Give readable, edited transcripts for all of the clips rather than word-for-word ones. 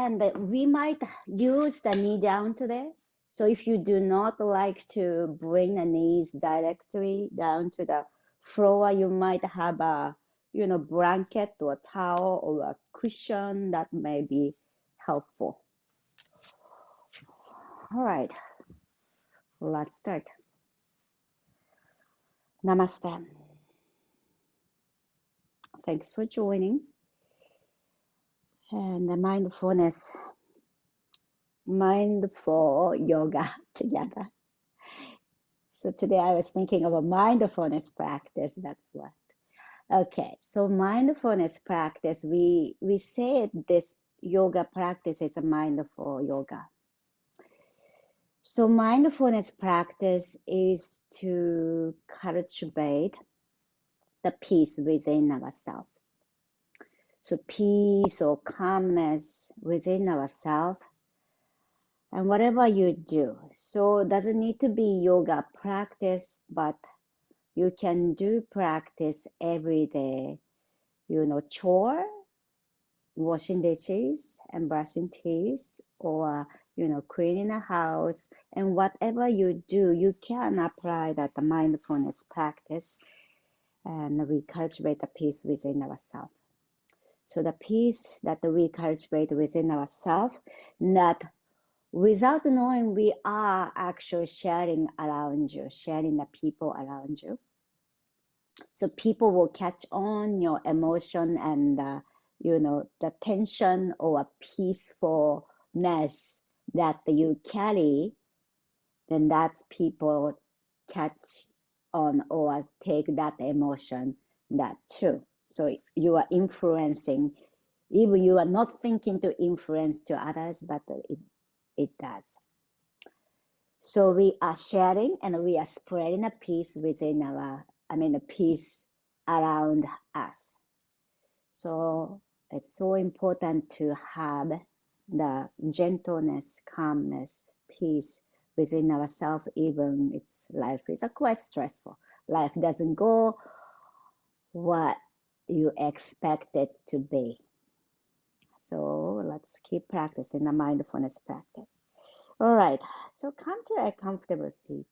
And we might use the knee down today. So if you do not like to bring the knees directly down to the floor, you might have a, blanket or towel or a cushion that may be helpful. All right, let's start. Namaste. Thanks for joining. And the mindful yoga together. So today I was thinking of a mindfulness practice, that's what. Okay, so mindfulness practice, we say this yoga practice is a mindful yoga. So mindfulness practice is to cultivate the peace within ourselves. So peace or calmness within ourselves. And whatever you do, so it doesn't need to be yoga practice, but you can do practice every day, chore, washing dishes and brushing teeth, or, cleaning a house. And whatever you do, you can apply that mindfulness practice, and we cultivate the peace within ourselves. So the peace that we cultivate within ourselves, that without knowing, we are actually sharing around you, sharing the people around you. So people will catch on your emotion and, the tension or peacefulness that you carry, then that's people catch on or take that emotion, that too. So you are influencing, even you are not thinking to influence to others, but it does. So we are sharing and we are spreading a peace within the peace around us. So it's so important to have the gentleness, calmness, peace within ourselves, even life is quite stressful. Life doesn't go what you expect it to be. So let's keep practicing the mindfulness practice. All right, so come to a comfortable seat.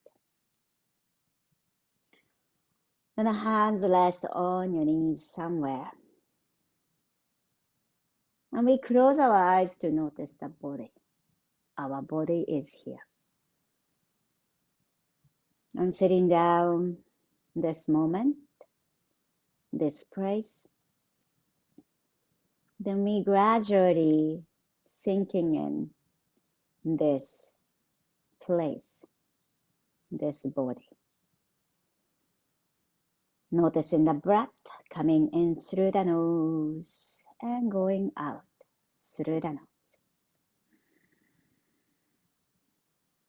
And the hands rest on your knees somewhere. And we close our eyes to notice the body. Our body is here. And sitting down this moment, this place, then we gradually sinking in this place, this body. Noticing the breath coming in through the nose and going out through the nose.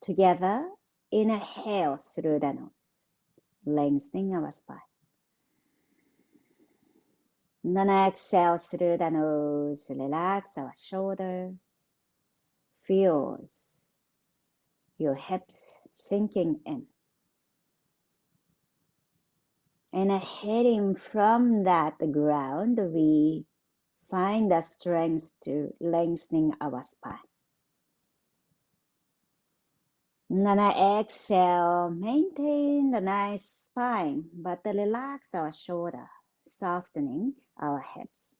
Together, inhale through the nose, lengthening our spine. And then exhale through the nose, relax our shoulder. Feels your hips sinking in. And heading from that ground, we find the strength to lengthening our spine. And then exhale, maintain the nice spine, but relax our shoulder, softening our hips.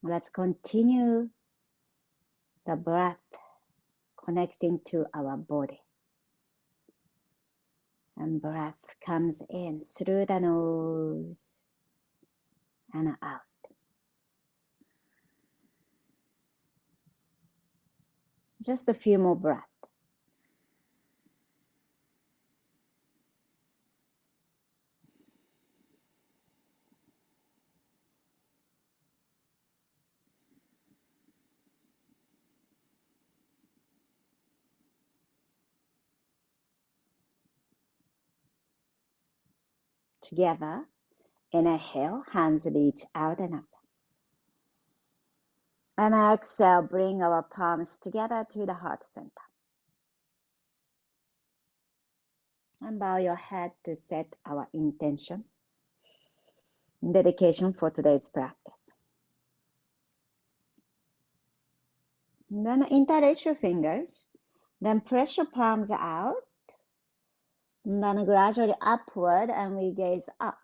Let's continue the breath connecting to our body. And breath comes in through the nose and out. Just a few more breaths. Together, inhale, hands reach out and up. And exhale, bring our palms together to the heart center. And bow your head to set our intention, dedication for today's practice. Then interlace your fingers. Then press your palms out. And then gradually upward and we gaze up.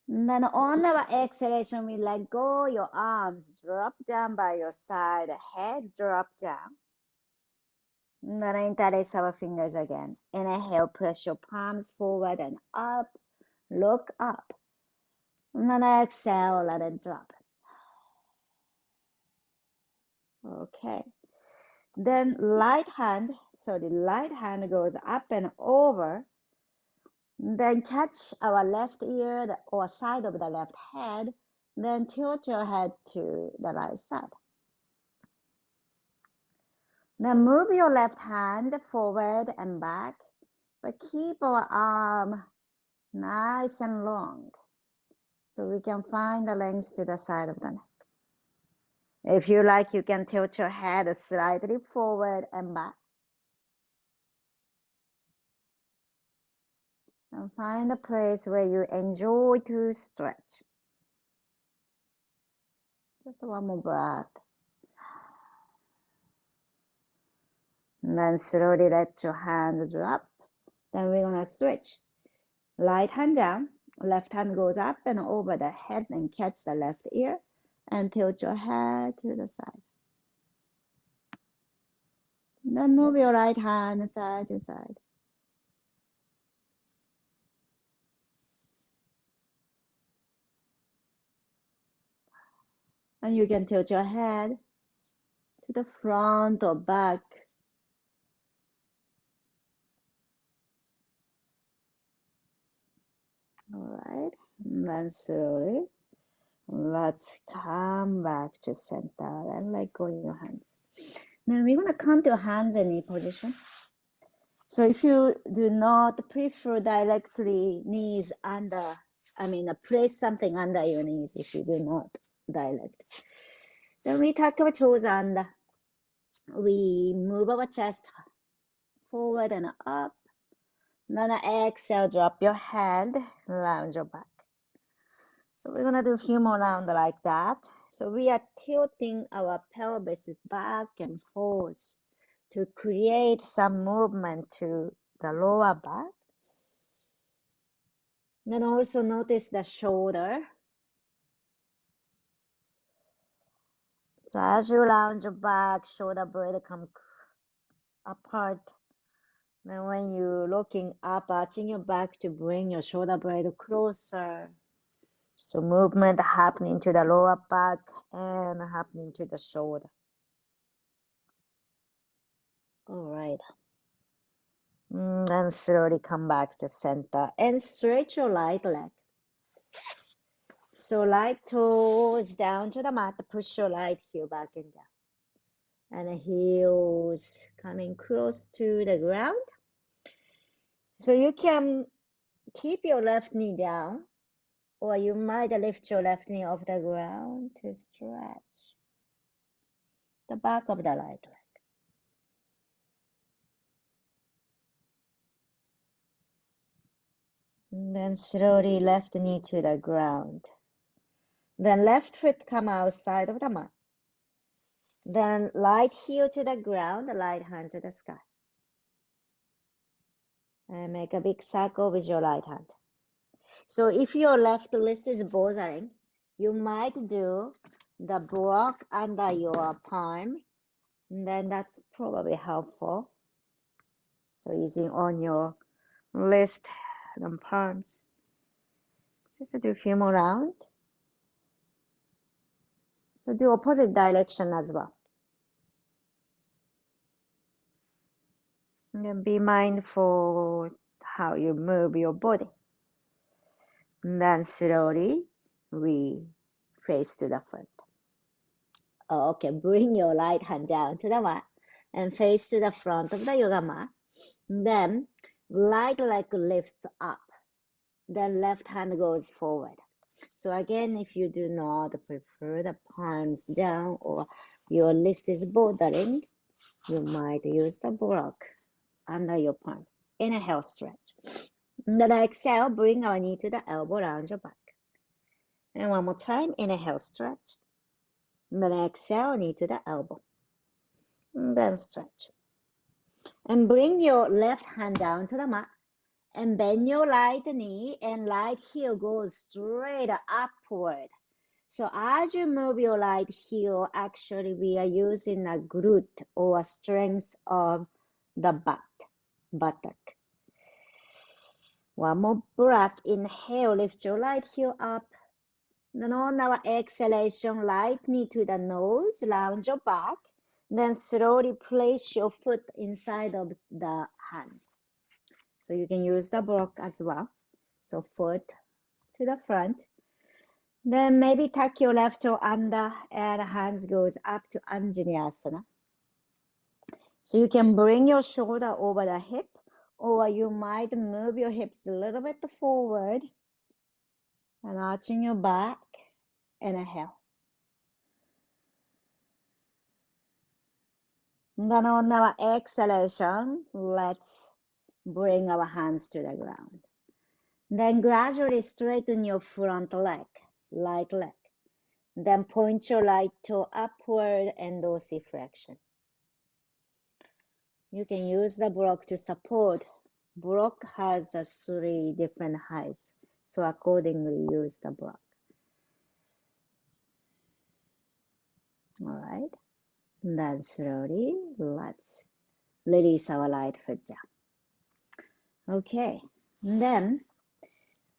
And then on our exhalation, we let go. Your arms drop down by your side. Head drop down. And then interlace our fingers again. Inhale, press your palms forward and up. Look up. And then exhale, let it drop. Okay. Then right hand goes up and over. Then catch our left ear or side of the left head. Then tilt your head to the right side. Then move your left hand forward and back, but keep our arm nice and long so we can find the length to the side of the neck. If you like, you can tilt your head slightly forward and back. And find a place where you enjoy to stretch. Just one more breath. And then slowly let your hand drop. Then we're going to switch. Right hand down. Left hand goes up and over the head and catch the left ear. And tilt your head to the side. Then move your right hand side to side. And you can tilt your head to the front or back. All right. And then slowly, let's come back to center and let go of your hands. Now we're going to come to hands and knee position. So if you do not prefer directly knees under, place something under your knees if you do not direct. Then we tuck our toes under. We move our chest forward and up. Then exhale, drop your head, lounge your back. So we're going to do a few more rounds like that. So we are tilting our pelvis back and forth to create some movement to the lower back. Then also notice the shoulder. So as you lounge your back, shoulder blade come apart. Then when you're looking up, arching your back to bring your shoulder blade closer. So movement happening to the lower back and happening to the shoulder. All right. And slowly come back to center and stretch your right leg. So right toes down to the mat, push your right heel back and down. And the heels coming close to the ground. So you can keep your left knee down, or you might lift your left knee off the ground to stretch the back of the right leg. And then slowly left knee to the ground. Then left foot come outside of the mat. Then right heel to the ground, right hand to the sky. And make a big circle with your right hand. So if your left wrist is bothering, you might do the block under your palm. And then that's probably helpful. So using on your wrist and palms. Just do a few more rounds. So do opposite direction as well. And then be mindful how you move your body. And then slowly we face to the front. Okay, bring your right hand down to the mat and face to the front of the yoga mat. Then right leg lifts up. Then left hand goes forward. So again, if you do not prefer the palms down or your wrist is bothering, you might use the block under your palm. Inhale, stretch. Then exhale, bring our knee to the elbow, round your back. And one more time, inhale, stretch. Then exhale, knee to the elbow. and then stretch. And bring your left hand down to the mat and bend your right knee and right heel goes straight upward. So as you move your right heel, actually we are using a glute or a strength of the buttock. One more breath. Inhale, lift your right heel up. Then on our exhalation, right knee to the nose, round your back. Then slowly place your foot inside of the hands. So you can use the block as well. So foot to the front. Then maybe tuck your left toe under and hands goes up to Anjaneyasana. So you can bring your shoulder over the hip, or you might move your hips a little bit forward and arching your back. Inhale. Then on our exhalation, let's bring our hands to the ground. Then gradually straighten your front leg, right leg. Then point your right toe upward and dorsiflexion. You can use the block to support. Block has 3 different heights, so accordingly use the block. All right. Then slowly, let's release our right foot down. Okay. Then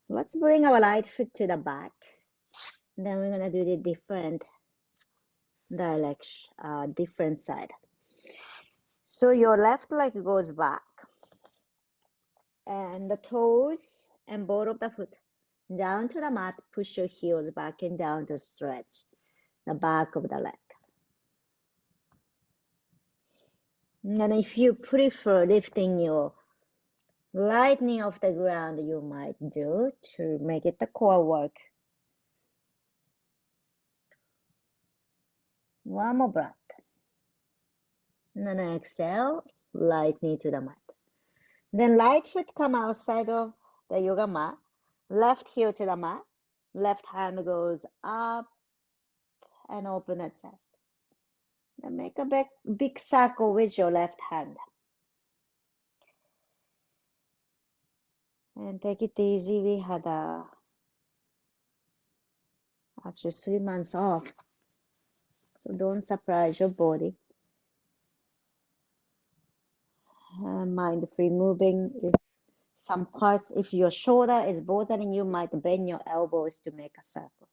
let's bring our right foot to the back. Then we're gonna do the different direction, different side. So your left leg goes back, and the toes and ball of the foot down to the mat. Push your heels back and down to stretch the back of the leg. And if you prefer lifting your right knee off the ground, you might do to make it the core work. One more breath. And then exhale, right knee to the mat. Then right foot come outside of the yoga mat. Left heel to the mat. Left hand goes up and open the chest. Then make a big circle with your left hand. And take it easy. We had actually 3 months off. So don't surprise your body. Mind-free moving. If some parts, if your shoulder is bothering you, might bend your elbows to make a circle.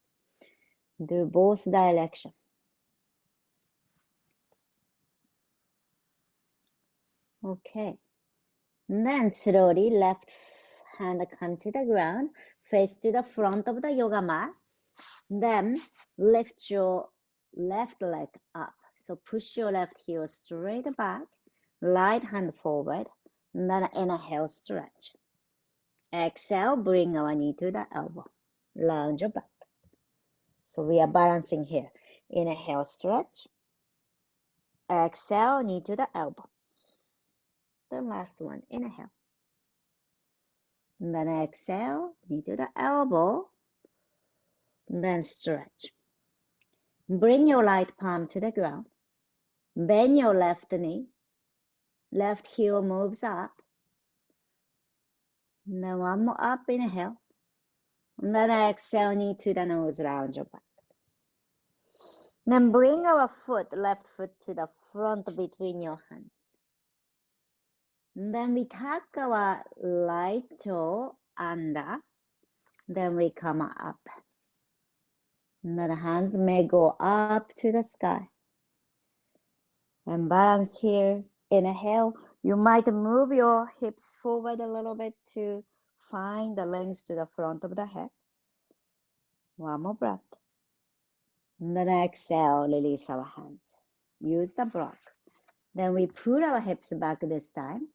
Do both directions. Okay. And then slowly left hand come to the ground, face to the front of the yoga mat. Then lift your left leg up. So push your left heel straight back, right hand forward, and then inhale, stretch. Exhale, bring our knee to the elbow. Lounge your back. So we are balancing here. Inhale, stretch. Exhale, knee to the elbow. The last one, inhale. And then exhale, knee to the elbow. And then stretch. Bring your right palm to the ground. Bend your left knee. Left heel moves up. And then one more up, inhale. And then exhale, knee to the nose, round your back. Then bring our foot, left foot to the front between your hands. And then we tuck our right toe under. Then we come up. And then the hands may go up to the sky. And balance here. Inhale. You might move your hips forward a little bit to find the length to the front of the head. One more breath. And then exhale, release our hands. Use the block. Then we pull our hips back this time.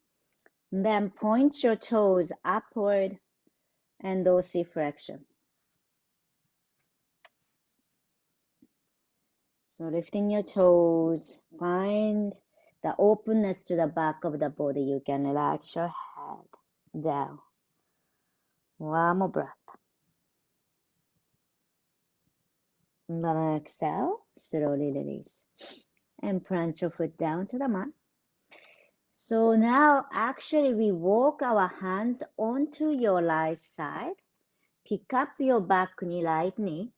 And then point your toes upward and dorsiflexion. So lifting your toes, find the openness to the back of the body. You can relax your head down. One more breath. And then exhale, slowly release. and plant your foot down to the mat. So now actually we walk our hands onto your right side. Pick up your back knee, right knee.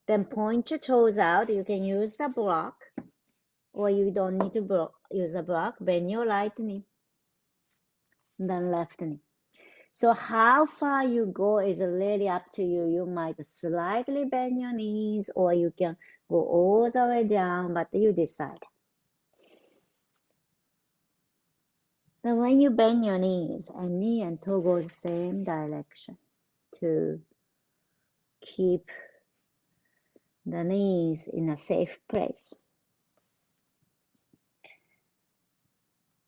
Then point your toes out. You can use the block, or you don't need to use a block. Bend your right knee, then left knee. So how far you go is really up to you. You might slightly bend your knees, or you can go all the way down, but you decide. Then when you bend your knees, and knee and toe goes same direction to keep the knees in a safe place.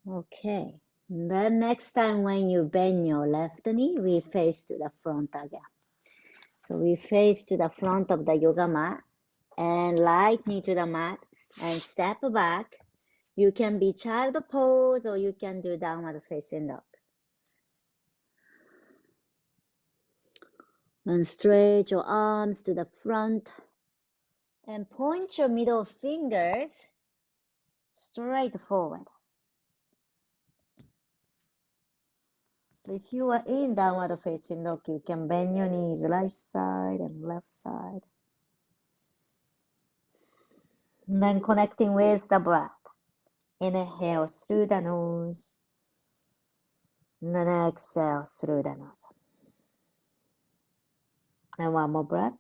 Okay. Then next time when you bend your left knee, we face to the front again. So we face to the front of the yoga mat and right knee to the mat and step back. You can be child pose or you can do downward facing dog. And stretch your arms to the front and point your middle fingers straight forward. So if you are in downward facing dog, you can bend your knees right side and left side. And then connecting with the breath. Inhale through the nose. And then exhale through the nose. And one more breath.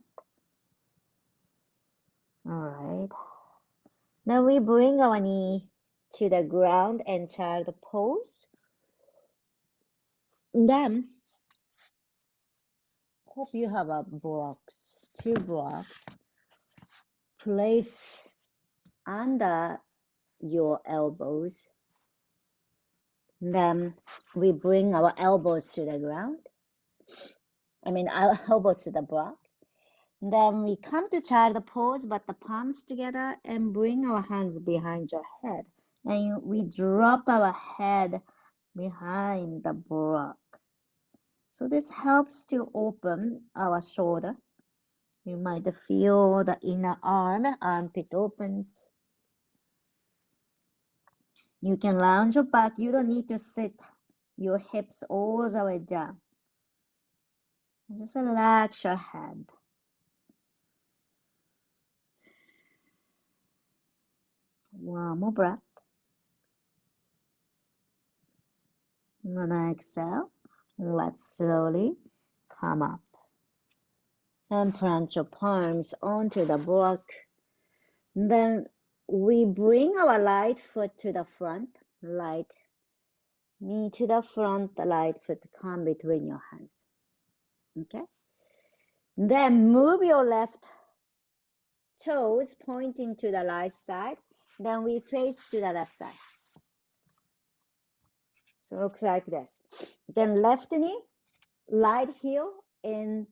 All right. Now we bring our knee to the ground and child pose. Then, hope you have a blocks, 2 blocks. Place under your elbows. Then we bring our elbows to the ground. Our elbows to the block. Then we come to child pose, but the palms together and bring our hands behind your head. And we drop our head behind the block. So this helps to open our shoulder. You might feel the inner armpit opens. You can lounge your back. You don't need to sit your hips all the way down. Just relax your head. One more breath. And then exhale. Let's slowly come up. And plant your palms onto the block. Then we bring our right foot to the front. Right knee to the front, the right foot come between your hands. Okay? Then move your left toes pointing to the right side. Then we face to the left side. So it looks like this. Then left knee, right heel in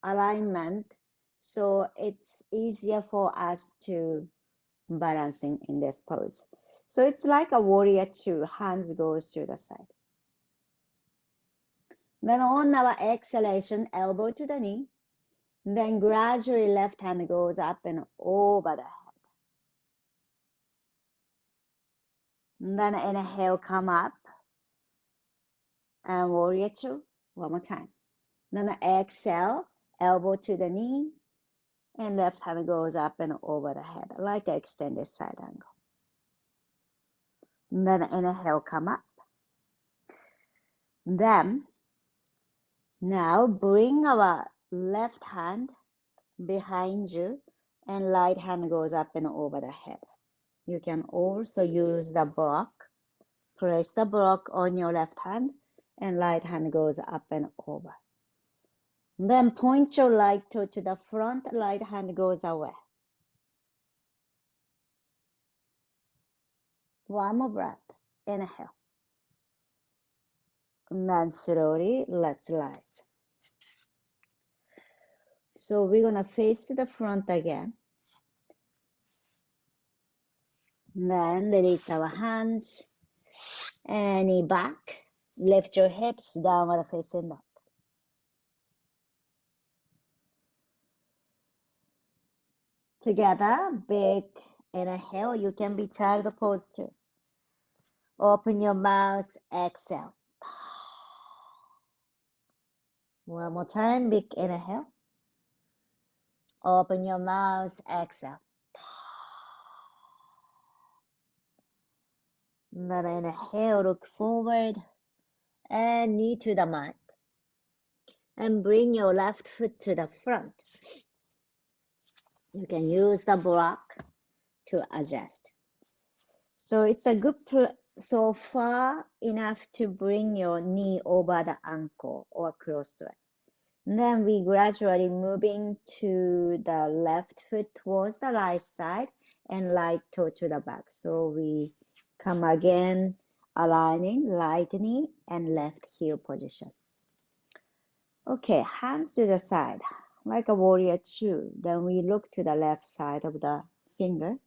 alignment. So it's easier for us to balancing in this pose. So it's like a warrior 2, hands goes to the side. Then on our exhalation, elbow to the knee. Then gradually left hand goes up and over the head. And then inhale, come up. And warrior 2, one more time. Then exhale, elbow to the knee. And left hand goes up and over the head, like an extended side angle. And then inhale, come up. Then, now bring our left hand behind you and right hand goes up and over the head. You can also use the block. Place the block on your left hand and right hand goes up and over. Then point your right toe to the front, right hand goes away. One more breath. Inhale. And then slowly let's rise. So we're going to face to the front again. Then release our hands and knee back. Lift your hips, downward facing dog. Together, big Inhale, you can be child pose too. Open your mouth, exhale. One more time, big inhale. Open your mouth, exhale. Then inhale, look forward and knee to the mat. And bring your left foot to the front. You can use the block to adjust. So it's a good so far enough to bring your knee over the ankle or close to it. Then we gradually moving to the left foot towards the right side and right toe to the back. So we come again, aligning right knee and left heel position. Okay, hands to the side, like a warrior two. Then we look to the left side of the finger.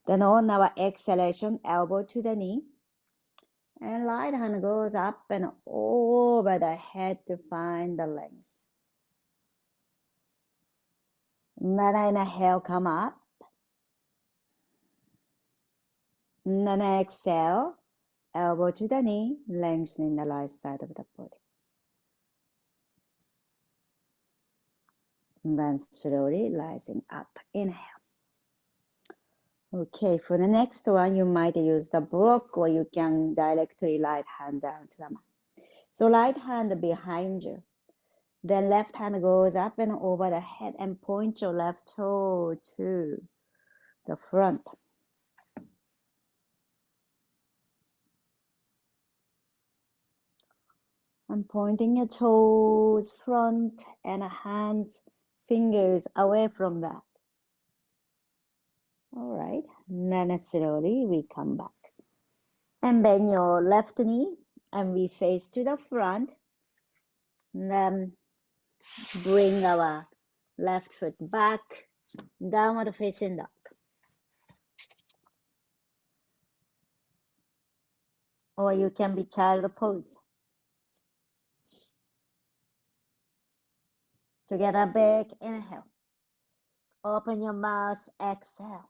Then on our exhalation, elbow to the knee. And right hand goes up and over the head to find the length. Then inhale, come up. Then exhale, elbow to the knee, lengthening the right side of the body. And then slowly rising up. Inhale. Okay, for the next one, you might use the block or you can directly right hand down to the mat. So right hand behind you. Then left hand goes up and over the head and point your left toe to the front. And pointing your toes front and hands, fingers away from that. All right, and then slowly we come back. And bend your left knee and we face to the front. And then bring our left foot back, downward facing dog. Or you can be child pose. Together, big inhale. Open your mouth, exhale.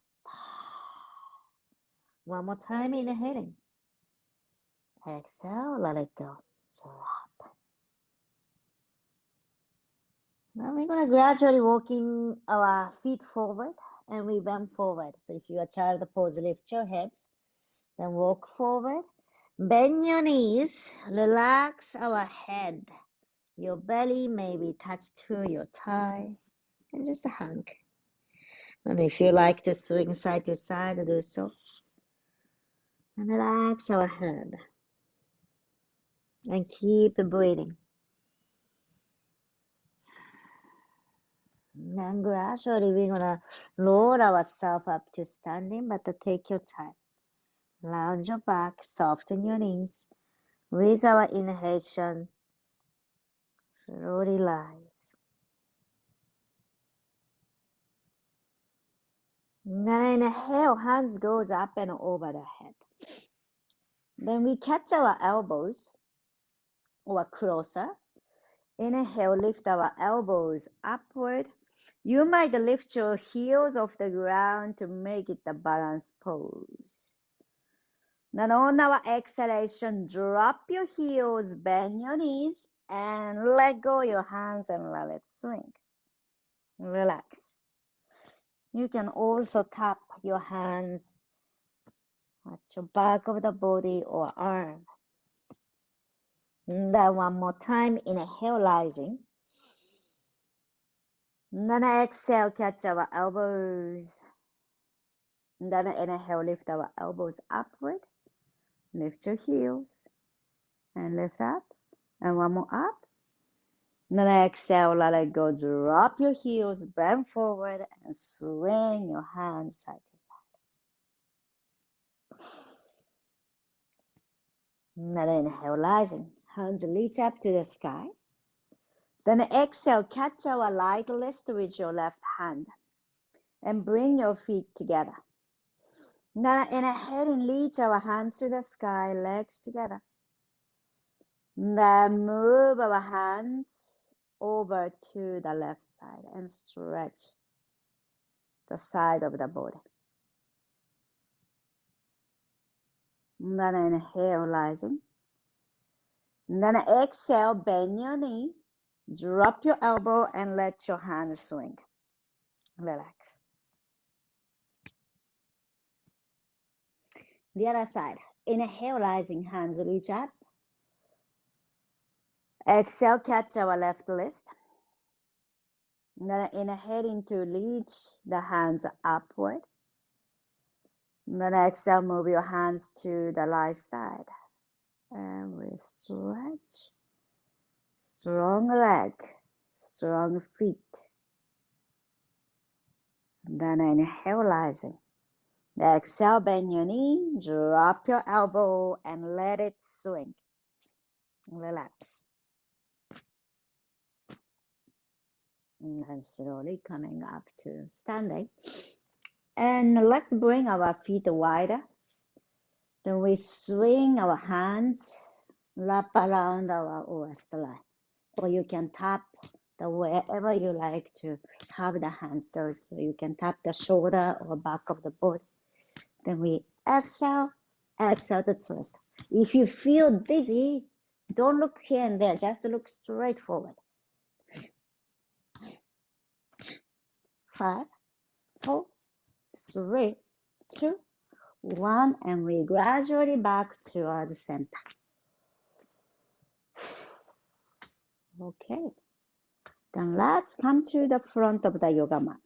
One more time, inhaling. Exhale, let it go. Drop. Now we're going to gradually walking our feet forward and we bend forward. So if you are child pose, lift your hips, then walk forward. Bend your knees, relax our head. Your belly may be touched to your thigh and just hang. And if you like to swing side to side, do so. And relax our head. And keep breathing. And gradually we're gonna lower ourselves up to standing, but take your time. Lounge your back, soften your knees. With our inhalation, slowly rise. Then inhale, hands goes up and over the head. Then we catch our elbows or closer. Inhale, lift our elbows upward. You might lift your heels off the ground to make it a balanced pose. Then on our exhalation, drop your heels, bend your knees, and let go your hands and let it swing. Relax. You can also tap your hands at your back of the body or arm. And then one more time, inhale, rising. And then exhale, catch our elbows. And then inhale, lift our elbows upward. Lift your heels and lift up. And one more up. And then exhale, let it go. Drop your heels, bend forward, and swing your hands side to side. And then inhale, rising. Hands reach up to the sky. Then exhale, catch our right wrist with your left hand. And bring your feet together. Now inhale and reach our hands to the sky, legs together. Then move our hands over to the left side and stretch the side of the body. Then inhale, rising. Then exhale, bend your knee. Drop your elbow and let your hands swing. Relax. The other side. Inhale, rising, hands reach up. Exhale, catch our left wrist. Then inhaling to reach the hands upward. Then exhale, move your hands to the right side. And we stretch. Strong leg, strong feet. Then inhale, rising. Exhale, bend your knee, drop your elbow, and let it swing. Relax. And then slowly coming up to standing. And let's bring our feet wider. Then we swing our hands, wrap around our waistline. Or you can tap the wherever you like to have the hands go. So you can tap the shoulder or back of the body. Then we exhale, exhale to twist. If you feel dizzy, don't look here and there, just look straight forward. 5, 4, 3, 2, 1, and we gradually back to our center. Okay, then let's come to the front of the yoga mat.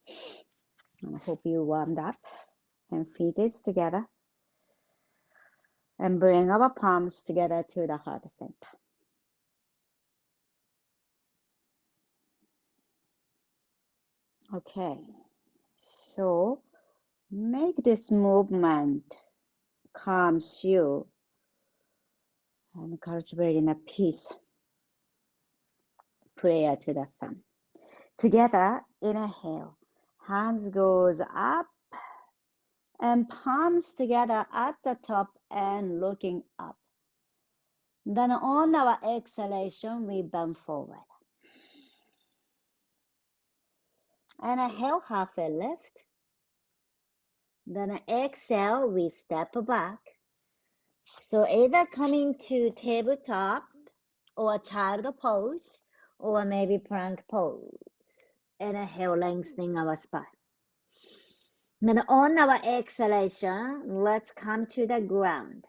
I hope you warmed up and feet is together. And bring our palms together to the heart center. Okay, so make this movement calms you and cultivating a peace. Prayer to the sun. Together, inhale. Hands goes up and palms together at the top and looking up. Then on our exhalation, we bend forward. Inhale, halfway lift. Then exhale, we step back. So either coming to tabletop or child pose or maybe plank pose. Inhale, lengthening our spine. Then on our exhalation, let's come to the ground.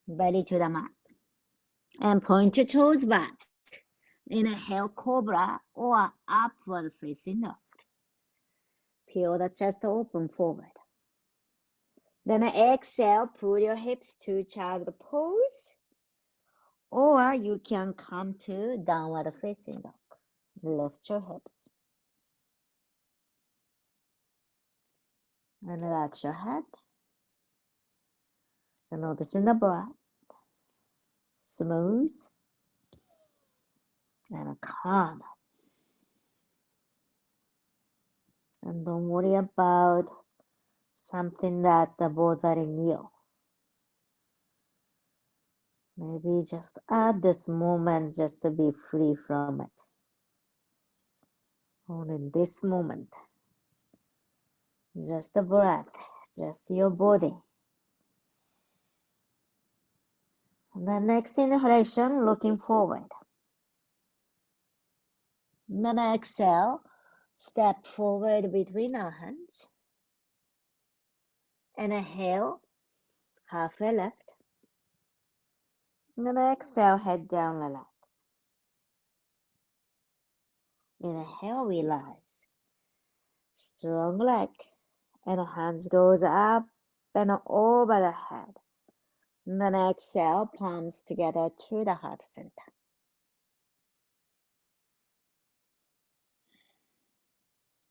Belly to the mat. And point your toes back. Inhale, cobra or upward facing dog. Peel the chest open forward. Then exhale, pull your hips to child pose. Or you can come to downward facing dog. Lift your hips. And relax your head. And noticing the breath. Smooth. And calm. And don't worry about something that bothering you. Maybe just at this moment just to be free from it. Only this moment. Just the breath, just your body. And the next inhalation, looking forward. Then exhale, step forward between our hands. Inhale, halfway left. Then exhale, head down, relax. Inhale, we rise. Strong leg. And hands goes up and over the head. And then exhale, palms together to the heart center.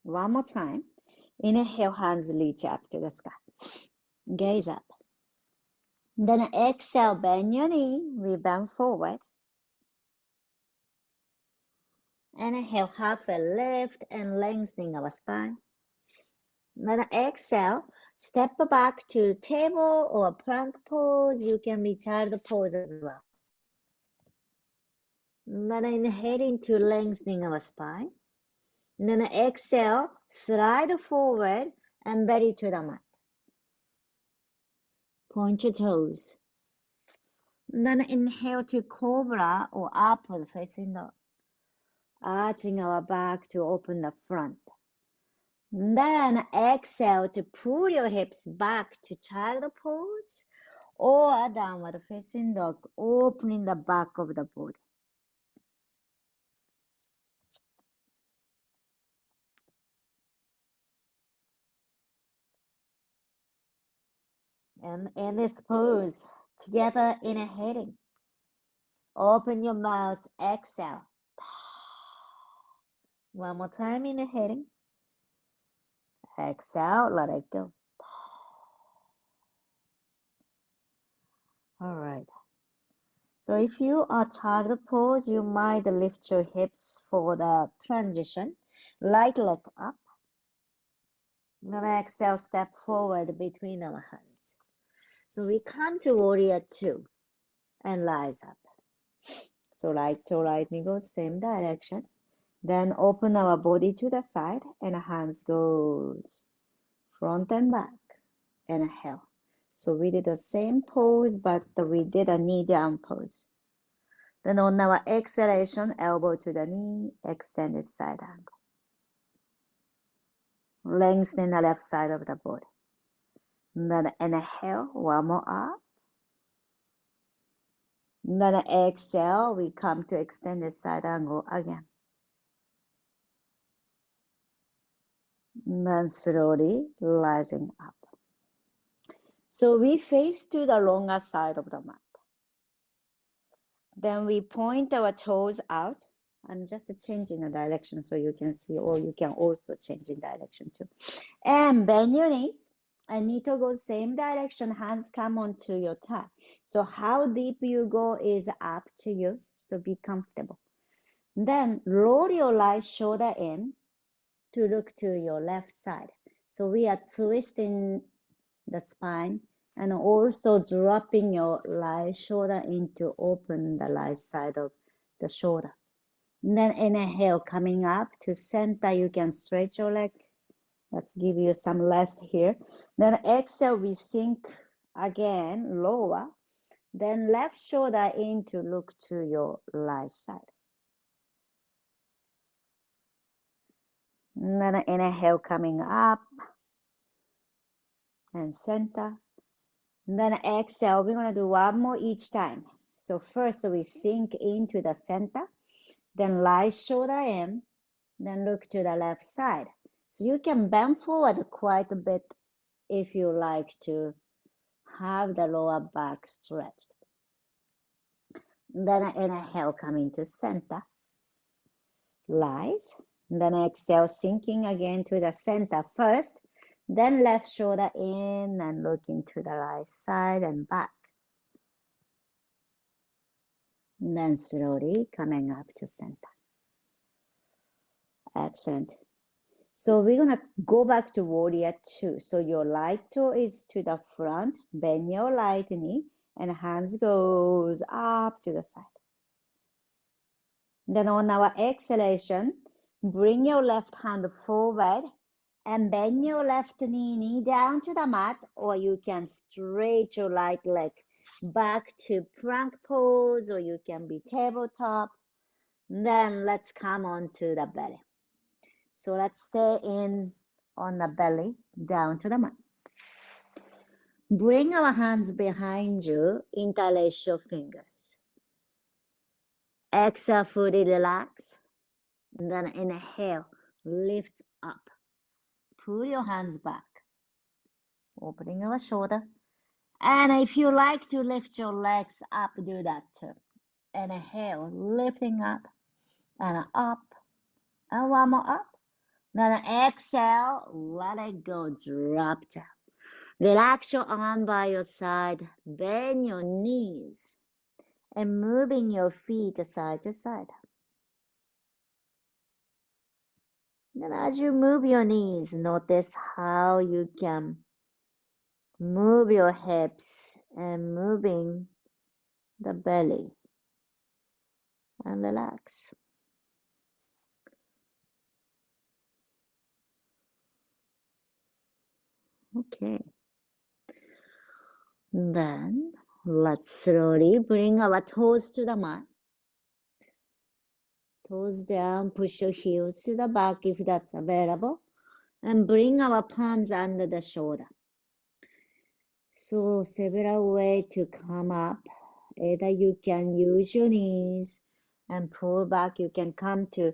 One more time. Inhale, hands reach up to the sky. Gaze up. Then exhale, bend your knee. We bend forward. Inhale, halfway lift and lengthening our spine. Then exhale, step back to table or plank pose. You can be child pose as well. Then inhaling to lengthening our spine. Then exhale, slide forward and belly to the mat. Point your toes. Then inhale to cobra or upward facing dog. Arching our back to open the front. Then exhale to pull your hips back to child pose or downward facing dog, opening the back of the body. And in this pose, together inhaling, open your mouth, exhale. One more time, inhaling. Exhale, let it go. All right. So if you are child pose, you might lift your hips for the transition. Right leg up. Then exhale, step forward between our hands. So we come to warrior two and rise up. So right to right knee goes same direction. Then open our body to the side and hands goes front and back. Inhale. So we did the same pose, but we did a knee down pose. Then on our exhalation, elbow to the knee, extended side angle. Lengthen the left side of the body. Then inhale, one more up. Then exhale, we come to extended side angle again. Then slowly rising up. So we face to the longer side of the mat. Then we point our toes out. I'm just changing the direction so you can see, or you can also change in direction too. And bend your knees. And knee to go same direction, hands come onto your thigh. So how deep you go is up to you, so be comfortable. Then roll your right shoulder in to look to your left side. So we are twisting the spine and also dropping your right shoulder in to open the right side of the shoulder. And then inhale, coming up to center, you can stretch your leg. Let's give you some rest here. Then exhale, we sink again, lower. Then left shoulder in to look to your right side. And then inhale, coming up and center. And then exhale, we're going to do one more each time. So first we sink into the center, then right shoulder in, then look to the left side. So you can bend forward quite a bit if you like to have the lower back stretched. Then inhale, coming to center, rise. Then exhale, sinking again to the center first, then left shoulder in and looking to the right side and back. And then slowly coming up to center. Excellent. So we're going to go back to warrior two. So your right toe is to the front, bend your right knee, and hands goes up to the side. Then on our exhalation, bring your left hand forward and bend your left knee down to the mat, or you can straight your right leg back to plank pose, or you can be tabletop. Then let's come on to the belly. So let's stay in on the belly, down to the mat. Bring our hands behind you, interlace your fingers. Exhale, fully relax. Then inhale, lift up. Pull your hands back, opening your shoulder. And if you like to lift your legs up, do that too. Inhale, lifting up and up. And one more up. Then exhale, let it go, drop down. Relax your arm by your side, bend your knees, and moving your feet side to side. Then as you move your knees, notice how you can move your hips and moving the belly and relax. Okay. Then let's slowly bring our toes to the mat. Toes down, push your heels to the back if that's available, and bring our palms under the shoulder. So several ways to come up. Either you can use your knees and pull back. You can come to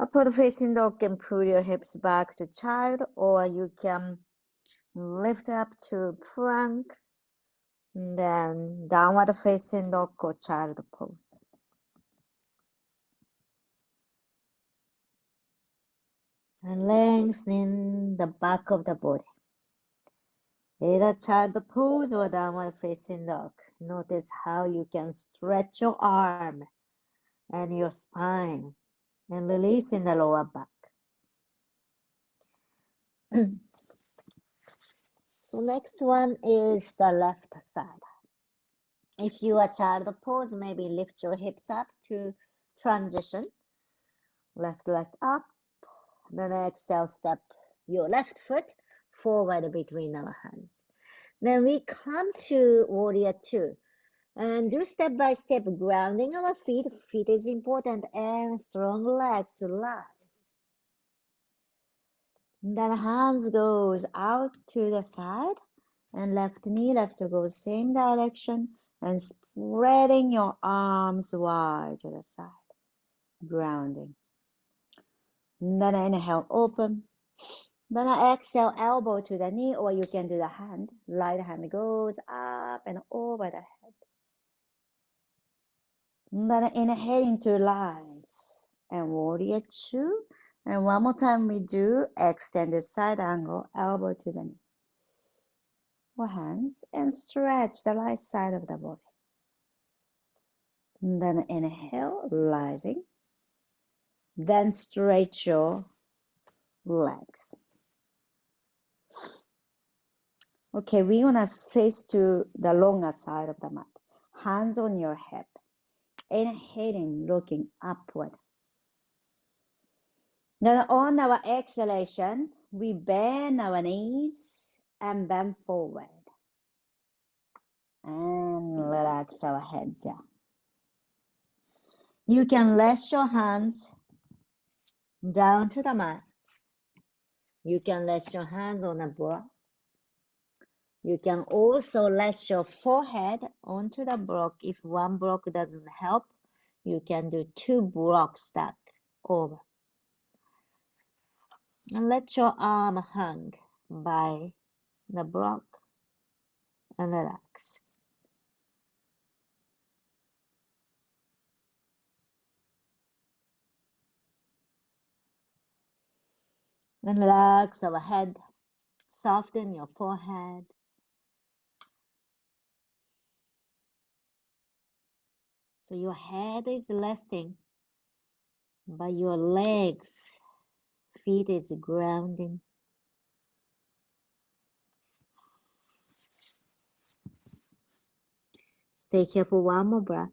upward facing dog and pull your hips back to child, or you can lift up to plank, then downward facing dog or child pose. And lengthening the back of the body. Either child pose or downward facing dog. Notice how you can stretch your arm and your spine and release in the lower back. So next one is the left side. If you are child pose, maybe lift your hips up to transition. Left leg up. Then exhale, step your left foot forward between our hands. Then we come to warrior two and do step by step grounding our feet. Feet is important and strong leg to rise. Then hands goes out to the side and left knee left goes same direction and spreading your arms wide to the side, grounding. Then inhale, open. Then exhale, elbow to the knee, or you can do the hand. Right hand goes up and over the head. Then inhaling to rise and warrior two. And one more time we do extended side angle, elbow to the knee. Or hands and stretch the right side of the body. And then inhale, rising. Then stretch your legs. Okay, we're gonna face to the longer side of the mat. Hands on your hip. Inhaling, looking upward. Then on our exhalation, we bend our knees and bend forward. And relax our head down. You can rest your hands down to the mat. You can rest your hands on a block. You can also rest your forehead onto the block. If one block doesn't help, you can do two blocks stack over. And let your arm hang by the block and relax. And relax our head. Soften your forehead. So your head is resting, but your legs, feet is grounding. Stay here for one more breath.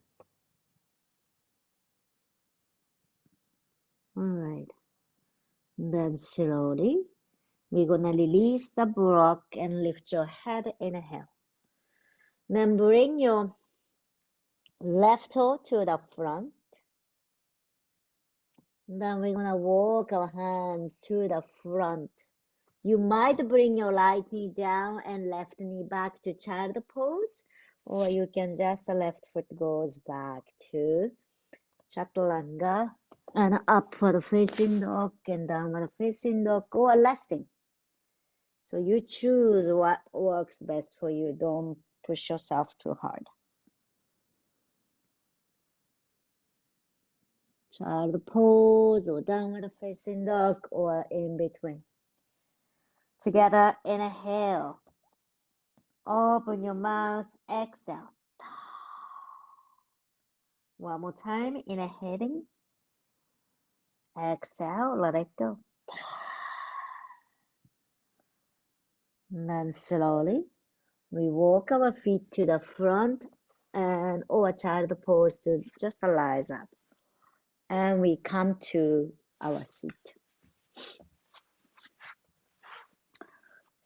All right. Then slowly, we're gonna release the block and lift your head. Inhale. Then bring your left toe to the front. Then we're gonna walk our hands to the front. You might bring your right knee down and left knee back to child pose, or you can just left foot goes back to chaturanga and upward facing dog and downward facing dog, or resting. So you choose what works best for you. Don't push yourself too hard. Child pose or downward facing dog or in between. Together, inhale. Open your mouth, exhale. One more time, inhaling. Exhale, let it go. And then slowly, we walk our feet to the front and or child pose to just rise up. And we come to our seat.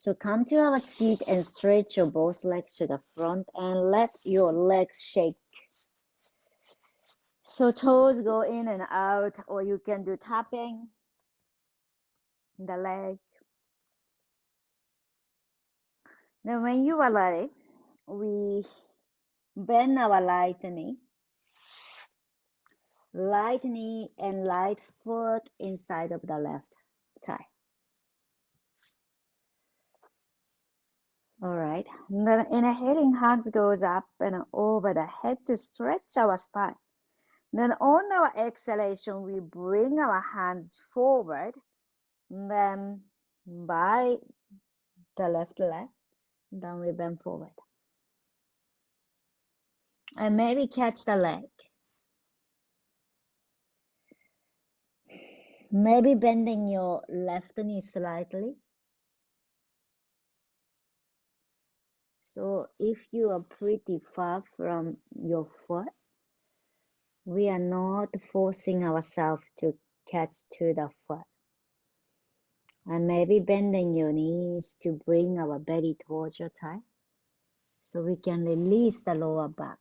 So come to our seat and stretch your both legs to the front and let your legs shake. So toes go in and out, or you can do tapping the leg. Then when you are ready, we bend our right knee and right foot inside of the left thigh. All right. Then inhaling, hands goes up and over the head to stretch our spine. Then on our exhalation, we bring our hands forward. Then by the left leg, then we bend forward. And maybe catch the leg. Maybe bending your left knee slightly. So if you are pretty far from your foot, we are not forcing ourselves to catch to the foot. And maybe bending your knees to bring our belly towards your thigh, so we can release the lower back.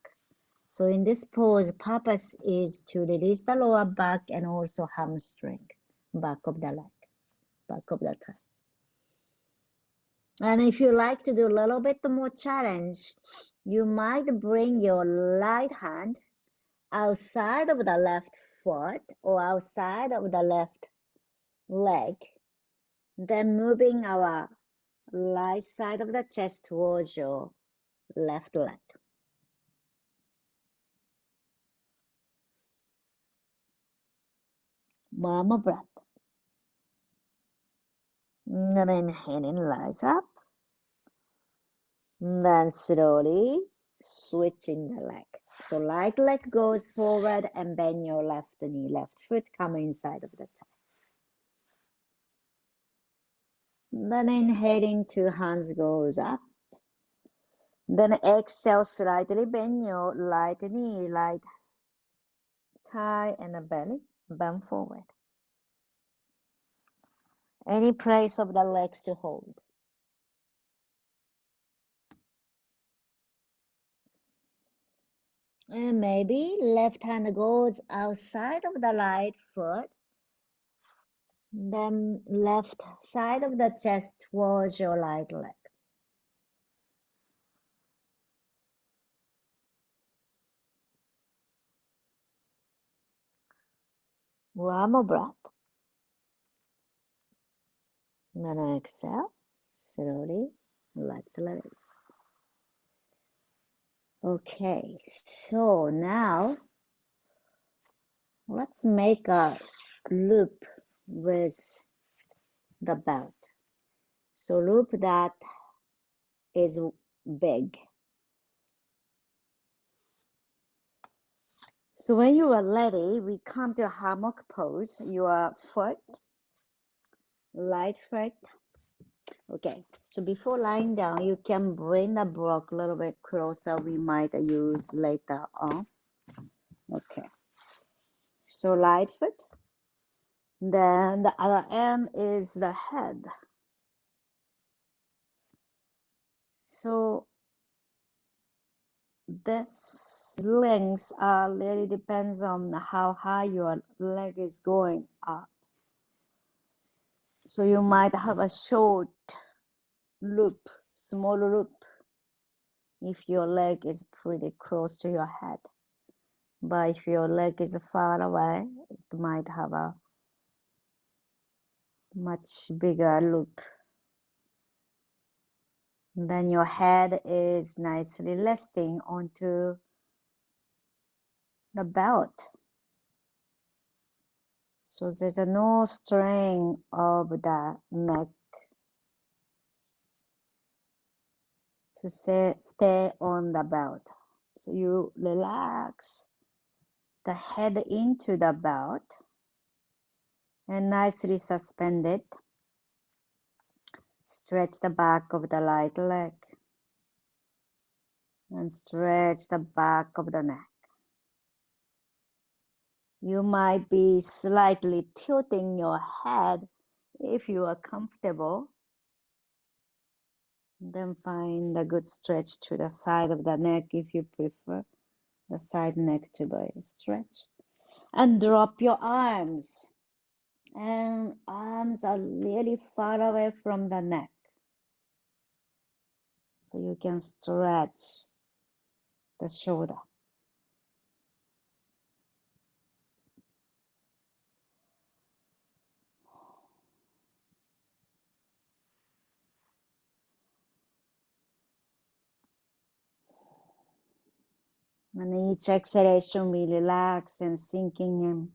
So in this pose, purpose is to release the lower back and also hamstring, back of the leg, back of the thigh. And if you like to do a little bit more challenge, you might bring your right hand outside of the left foot or outside of the left leg, then moving our right side of the chest towards your left leg. One more breath. And inhaling, rise up. Then slowly switching the leg. So right leg goes forward and bend your left knee, left foot come inside of the thigh. Then inhaling, two hands goes up. Then exhale, slightly bend your right knee, right thigh and the belly, bend forward. Any place of the legs to hold. And maybe left hand goes outside of the right foot. Then left side of the chest towards your right leg. One more breath. Then exhale, slowly, let's release. Okay, so now let's make a loop with the belt. So loop that is big. So when you are ready, we come to hammock pose. Your foot, right foot. Okay, so before lying down, you can bring the block a little bit closer. We might use later on. Okay, so right foot. Then the other end is the head. So this length really depends on how high your leg is going up. So you might have a short loop, small loop, if your leg is pretty close to your head. But if your leg is far away, it might have a much bigger loop. Then your head is nicely resting onto the belt. So there's no strain of the neck to stay on the belt. So you relax the head into the belt and nicely suspend it. Stretch the back of the right leg and stretch the back of the neck. You might be slightly tilting your head if you are comfortable. Then find a good stretch to the side of the neck if you prefer the side neck to be stretched. And drop your arms. And arms are really far away from the neck. So you can stretch the shoulder. And each exhalation, we relax and sinking in.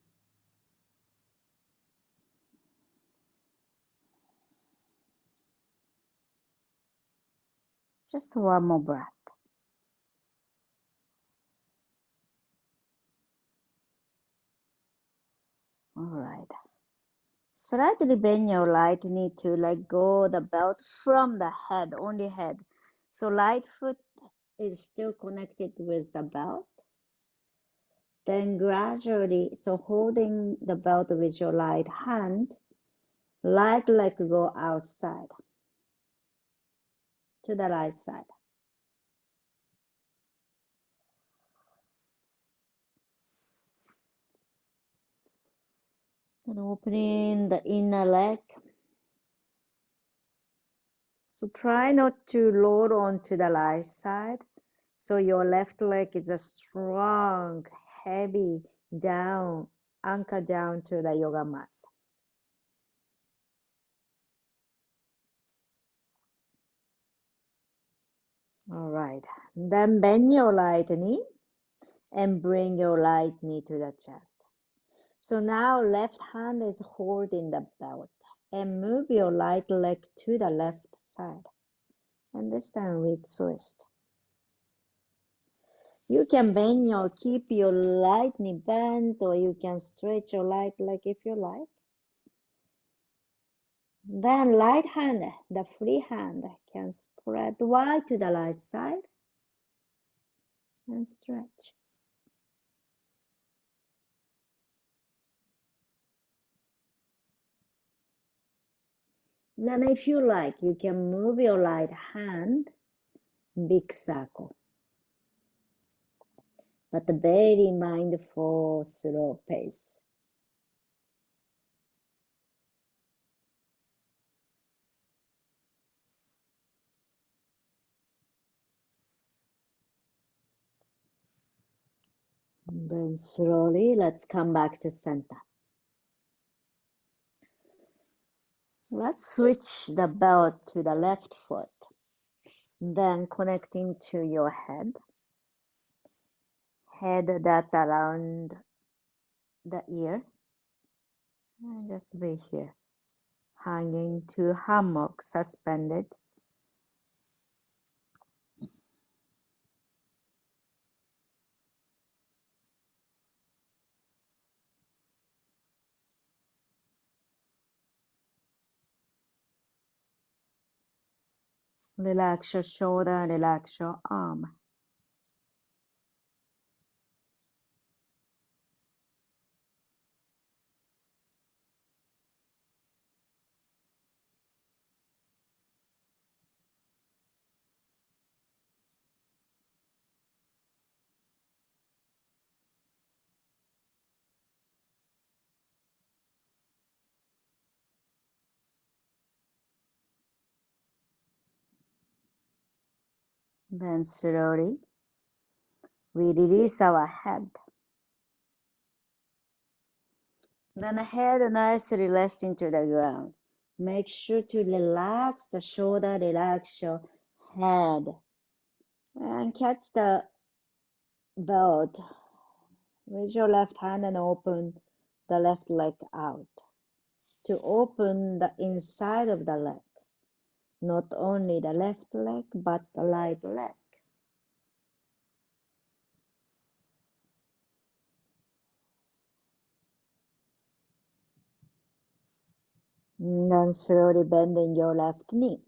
Just one more breath. All right. Slightly bend your right knee to let go the belt from the head, only head. So right foot is still connected with the belt. Then gradually, so holding the belt with your right hand, right leg go outside to the right side. And opening the inner leg. So try not to roll onto the right side. So your left leg is a strong, heavy down, anchor down to the yoga mat. All right. Then bend your right knee and bring your right knee to the chest. So now left hand is holding the belt and move your right leg to the left side. And this time with twist. You can keep your right knee bent, or you can stretch your right leg if you like. Then right hand, the free hand, can spread wide to the right side and stretch. Then if you like, you can move your right hand, big circle. But very mindful, slow pace. Then slowly, let's come back to center. Let's switch the belt to the left foot. Then connecting to your head that around the ear. And just be here, hanging to hammock, suspended. Relax your shoulder, relax your arm. Then slowly, we release our head. Then the head nicely rests into the ground. Make sure to relax the shoulder, relax your head. And catch the belt with your left hand and open the left leg out. To open the inside of the leg. Not only the left leg, but the right leg. Then slowly bending your left knee.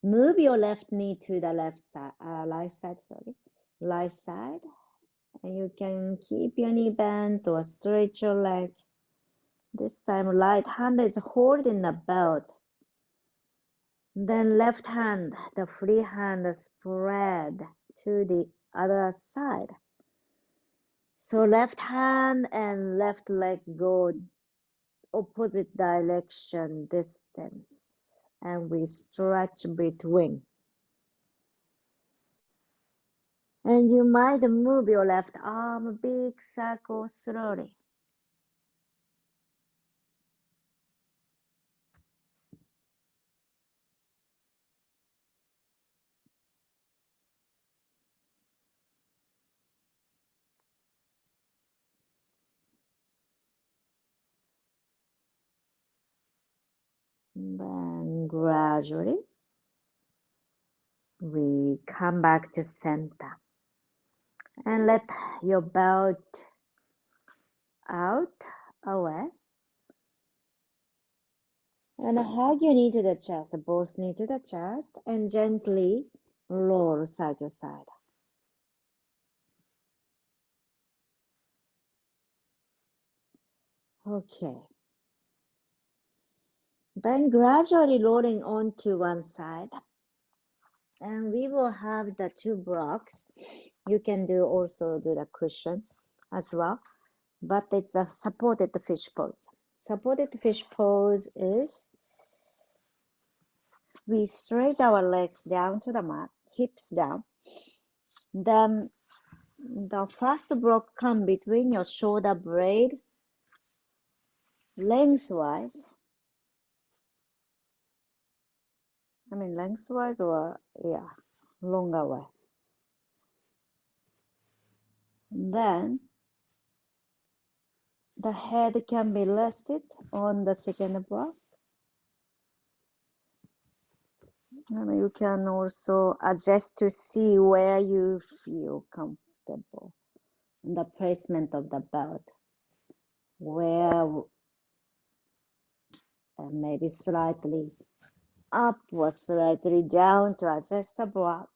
Move your left knee to the right side. And you can keep your knee bent or stretch your leg. This time right hand is holding the belt. Then left hand, the free hand spread to the other side. So left hand and left leg go opposite direction distance, and we stretch between. And you might move your left arm a big circle slowly. Then gradually we come back to center and let your belt out away and hug your knee to the chest, both knee to the chest, and gently roll side to side. Okay. Then gradually rolling onto one side, and we will have the two blocks. You can also do the cushion as well, but it's a supported fish pose. Supported fish pose is we straight our legs down to the mat, hips down. Then the first block come between your shoulder blade lengthwise. I mean lengthwise or longer way. Then the head can be rested on the second block. And you can also adjust to see where you feel comfortable. The placement of the belt, where maybe slightly up or slightly down to adjust the block.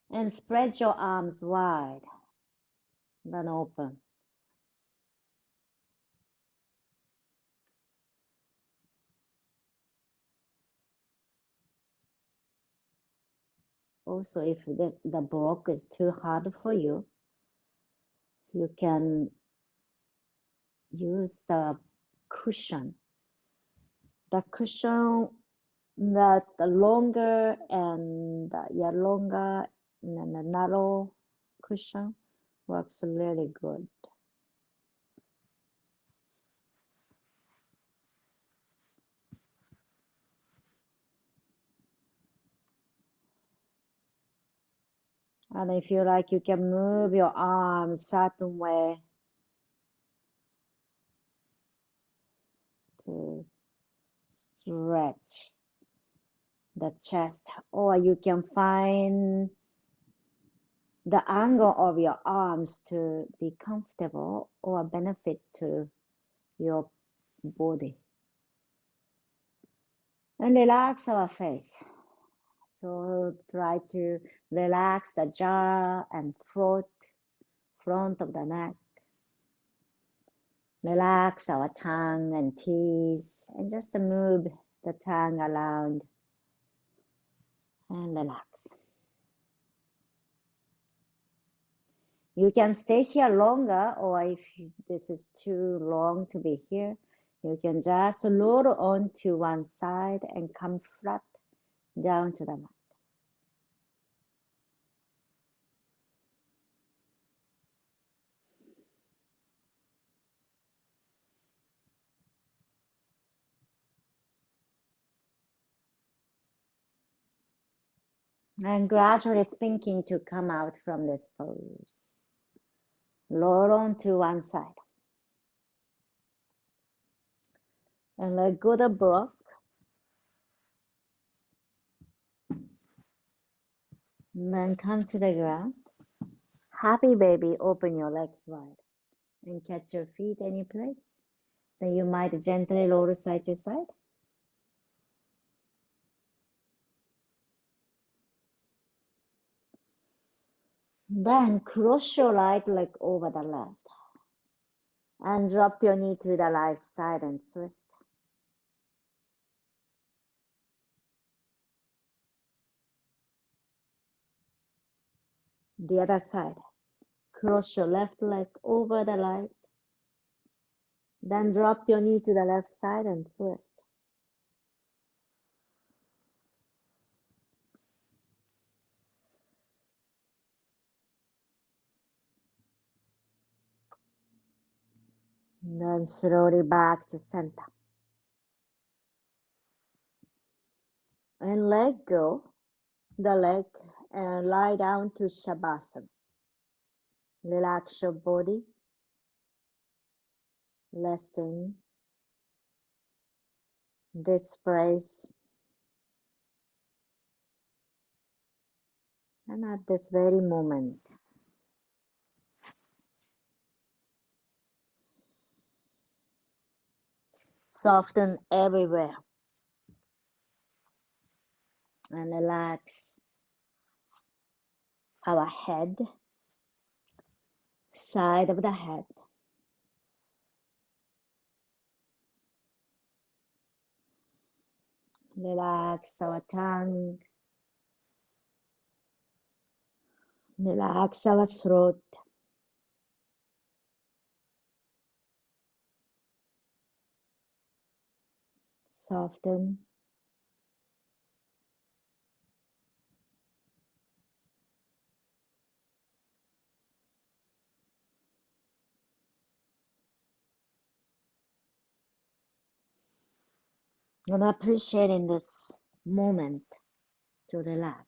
And spread your arms wide, then open. Also, if the block is too hard for you, you can use the cushion. The cushion that the longer and longer and the narrow cushion works really good. And if you like, you can move your arms certain way to stretch the chest, or you can find the angle of your arms to be comfortable or benefit to your body. And relax our face. So try to relax the jaw and throat, front of the neck. Relax our tongue and teeth, and just move the tongue around and relax. You can stay here longer, or if this is too long to be here, you can just roll onto one side and come flat down to the mat. And gradually thinking to come out from this pose. Roll onto one side. And let go the block. And then come to the ground. Happy baby, open your legs wide. And catch your feet any place. Then you might gently roll side to side. Then cross your right leg over the left. And drop your knee to the right side and twist. The other side. Cross your left leg over the right. Then drop your knee to the left side and twist. Then slowly back to center. And let go the leg and lie down to Shavasana. Relax your body, resting this place. And at this very moment, soften everywhere and relax our head, side of the head. Relax our tongue. Relax our throat. Soften. And appreciating this moment to relax.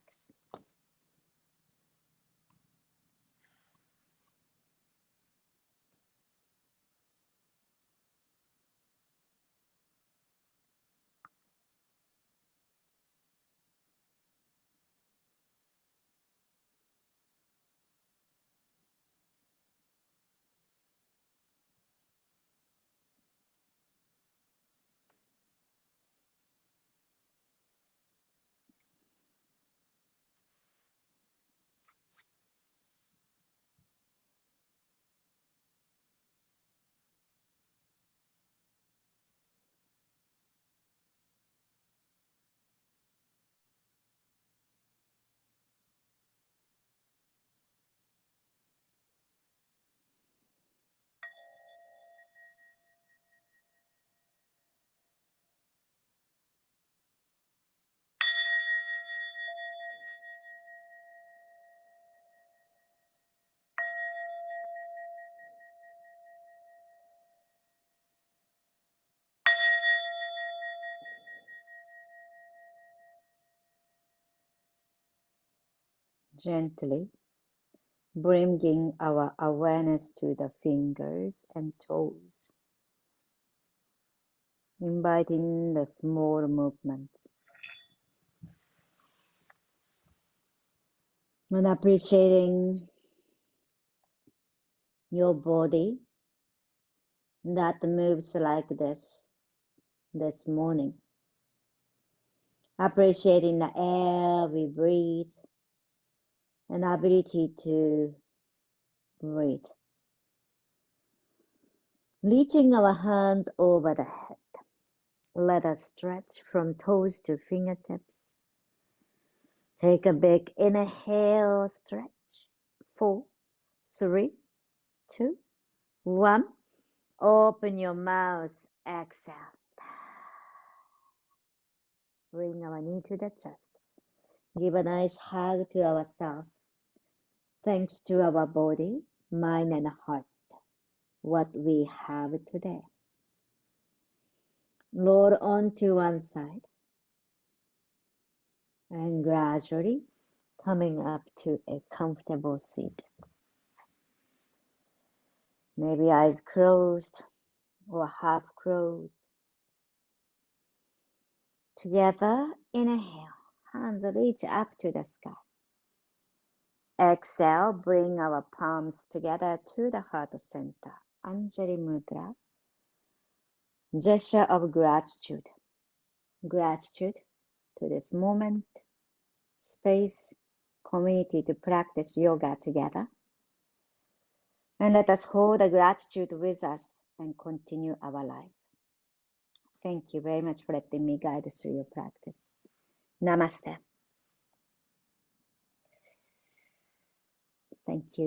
Gently bringing our awareness to the fingers and toes, inviting the small movements, and appreciating your body that moves like this morning, appreciating the air we breathe and ability to breathe. Reaching our hands over the head. Let us stretch from toes to fingertips. Take a big inhale, stretch. 4, 3, 2, 1. Open your mouth, exhale. Bring our knee to the chest. Give a nice hug to ourselves. Thanks to our body, mind, and heart, what we have today. Roll onto one side and gradually coming up to a comfortable seat. Maybe eyes closed or half closed. Together, inhale, hands reach up to the sky. Exhale, bring our palms together to the heart center. Anjali Mudra, gesture of gratitude. Gratitude to this moment, space, community to practice yoga together. And let us hold the gratitude with us and continue our life. Thank you very much for letting me guide through your practice. Namaste. Thank you.